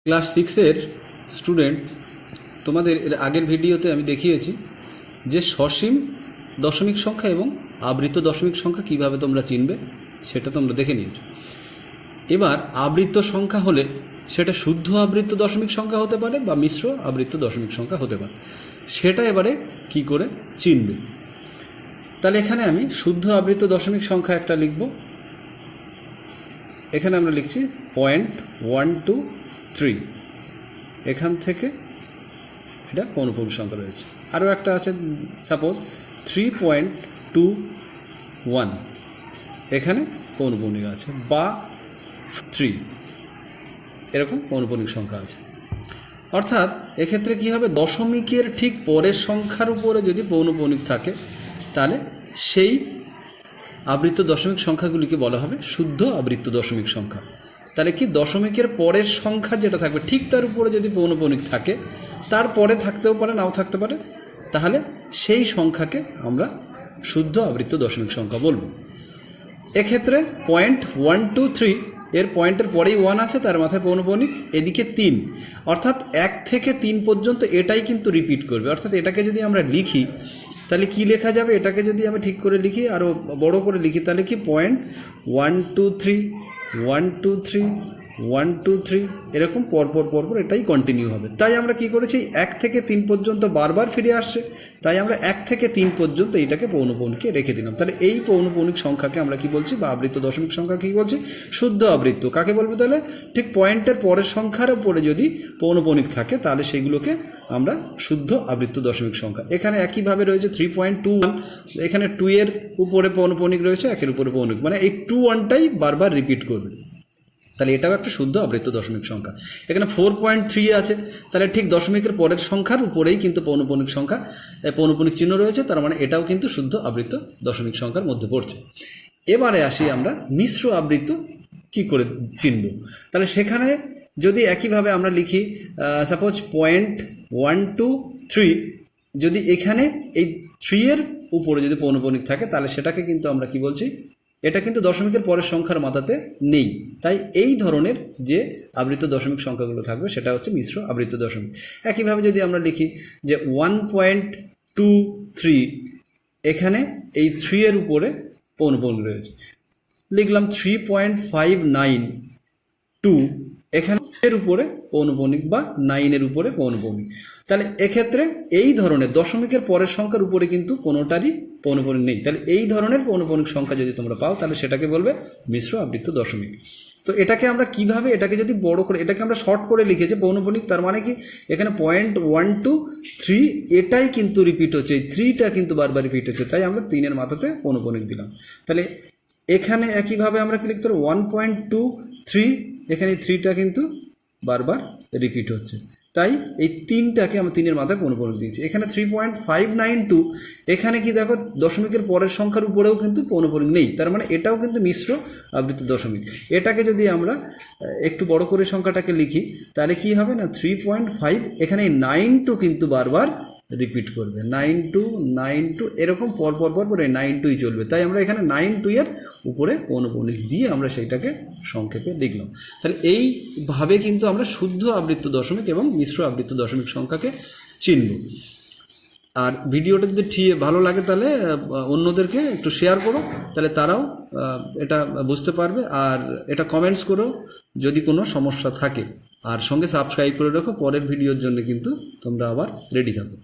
Class 6-এর student, তোমাদের এর আগের ভিডিওতে আমি দেখিয়েছি যে সসীম দশমিক সংখ্যা এবং আবৃত দশমিক সংখ্যা কিভাবে তোমরা চিনবে সেটা তোমরা দেখে নিও। এবার আবৃত সংখ্যা হলে সেটা শুদ্ধ আবৃত দশমিক সংখ্যা হতে পারে বা মিশ্র আবৃত দশমিক সংখ্যা হতে পারে, সেটা এবারে কি করে চিনবে। তাহলে এখানে আমি শুদ্ধ আবৃত দশমিক সংখ্যা একটা লিখব। এখানে আমরা লিখছি 0.123, এখান থেকে এটা পৌনঃপুনিক সংখ্যা রয়েছে। আরও একটা আছে সাপোজ 3.21, এখানে পৌনঃপুনিক আছে, বা 3, এরকম পৌনঃপুনিক সংখ্যা আছে। অর্থাৎ এক্ষেত্রে কী হবে, দশমিকের ঠিক পরের সংখ্যার উপরে যদি পৌনঃপুনিক থাকে তাহলে সেই আবৃত দশমিক সংখ্যাগুলিকে বলা হবে শুদ্ধ আবৃত দশমিক সংখ্যা। তাহলে কি, দশমিকের পরের সংখ্যা যেটা থাকবে ঠিক তার উপরে যদি পৌনঃপুনিক থাকে, তারপরে থাকতেও পারে নাও থাকতে পারে, তাহলে সেই সংখ্যাকে আমরা শুদ্ধ আবৃত দশমিক সংখ্যা বলবো। এক্ষেত্রে 0.123 এর পয়েন্টের পরেই 1 আছে, তার মাথায় পৌনঃপুনিক, এদিকে 3, অর্থাৎ 1 থেকে 3 পর্যন্ত এটাই কিন্তু রিপিট করবে। অর্থাৎ এটাকে যদি আমরা লিখি তাহলে কি লেখা যাবে, এটাকে যদি আমি ঠিক করে লিখি, আরও বড় করে লিখি, তাহলে কি 0.123 123 123 এরকম পরপর এটাই কন্টিনিউ হবে। তাই আমরা কি করেছি, 1 থেকে 3 পর্যন্ত বারবার ফিরে আসছে, তাই আমরা 1 থেকে 3 পর্যন্ত এইটাকে পৌনঃপুনিকে রেখে দিলাম। তাহলে এই পৌনঃপুনিক সংখ্যাকে আমরা কি বলছি, বা আবৃত দশমিক সংখ্যা কি বলছি, শুদ্ধ আবৃত। কাকে বলবো তাহলে, ঠিক পয়েন্টের পরের সংখ্যার উপরে যদি পৌনঃপুনিক থাকে তাহলে সেগুলোকে আমরা শুদ্ধ আবৃত দশমিক সংখ্যা। এখানে একইভাবে রয়েছে 3.21, এখানে 2 এর উপরে পৌনঃপুনিক রয়েছে, 1 এর উপরে পৌনঃপুনিক, মানে এই 21টাই বারবার রিপিট করবে, তাহলে এটাও একটা শুদ্ধ আবৃত দশমিক সংখ্যা। এখানে 4.3 আছে, তাহলে ঠিক দশমিকের পরের সংখ্যার উপরেই কিন্তু পৌনঃপুনিক সংখ্যা, পৌনঃপুনিক চিহ্ন রয়েছে, তার মানে এটাও কিন্তু শুদ্ধ আবৃত দশমিক সংখ্যার মধ্যে পড়ছে। এবারে আসি আমরা মিশ্র আবৃত কি করে চিনব। তাহলে সেখানে যদি একইভাবে আমরা লিখি, সাপোজ 0.123, যদি এখানে এই 3 এর উপরে যদি পৌনঃপুনিক থাকে তাহলে সেটাকে কিন্তু আমরা কি বলছি, এটা কিন্তু দশমিকের পরের সংখ্যার মাথাতে নেই, তাই এই ধরনের যে আবৃত দশমিক সংখ্যাগুলো থাকবে সেটা হচ্ছে মিশ্র আবৃত দশমিক। একইভাবে যদি আমরা লিখি যে 1.23, এখানে এই 3 এর উপরে পৌনঃপুনিক রয়েছে, লিখলাম 3.592, এখানে এর উপরে পৌনঃপুনিক বা 9 এর উপরে পৌনঃপুনিক। তাহলে এক্ষেত্রে এই ধরনের দশমিকের পরের সংখ্যার উপরে কিন্তু কোনোটারই পৌনঃপুনিক নেই। তাহলে এই ধরনের পৌনঃপুনিক সংখ্যা যদি তোমরা পাও তাহলে সেটাকে বলবে মিশ্র আবৃত দশমিক। তো এটাকে আমরা কিভাবে, এটাকে যদি বড় করে, এটাকে আমরা শর্ট করে লিখেছি পৌনঃপুনিক, তার মানে কি এখানে 0.123 এটাই কিন্তু রিপিট হচ্ছে, এই 3টা কিন্তু বারবার রিপিট হচ্ছে, তাই আমরা 3 এর মাথাতে পৌনঃপুনিক দিলাম। তাহলে এখানে একইভাবে আমরা কি লিখতে পারি, 1.23, এখানে 3টা কিন্তু বারবার রিপিট হচ্ছে, তাই এই 3টাকে আমরা 3 এর মাথায় পৌনঃপুনিক দিয়েছি। এখানে 3.592, এখানে কি দেখো দশমিকের পরের সংখ্যার উপরেও কিন্তু পৌনঃপুনিক নেই, তার মানে এটাও কিন্তু মিশ্র আবৃত দশমিক। এটাকে যদি আমরা একটু বড় করে সংখ্যাটাকে লিখি তাহলে কি হবে না, 3.5, এখানে 92 কিন্তু বারবার রিপিট করবে, 92 এরকম পরপর এই 92ই চলবে, তাই আমরা এখানে 92 এর উপরে পৌনঃপুনিক দিয়ে আমরা সেইটাকে সংক্ষেপে লিখলাম। তাহলে এইভাবে কিন্তু আমরা শুদ্ধ আবৃত দশমিক এবং মিশ্র আবৃত দশমিক সংখ্যাকে চিনব। আর ভিডিওটা যদি ভালো লাগে তাহলে অন্যদেরকে একটু শেয়ার করো, তাহলে তারাও এটা বুঝতে পারবে। আর এটা কমেন্টস করো যদি কোনো সমস্যা থাকে, আর সঙ্গে সাবস্ক্রাইব করে রাখো, পরের ভিডিওর জন্য কিন্তু তোমরা আবার রেডি থাকো।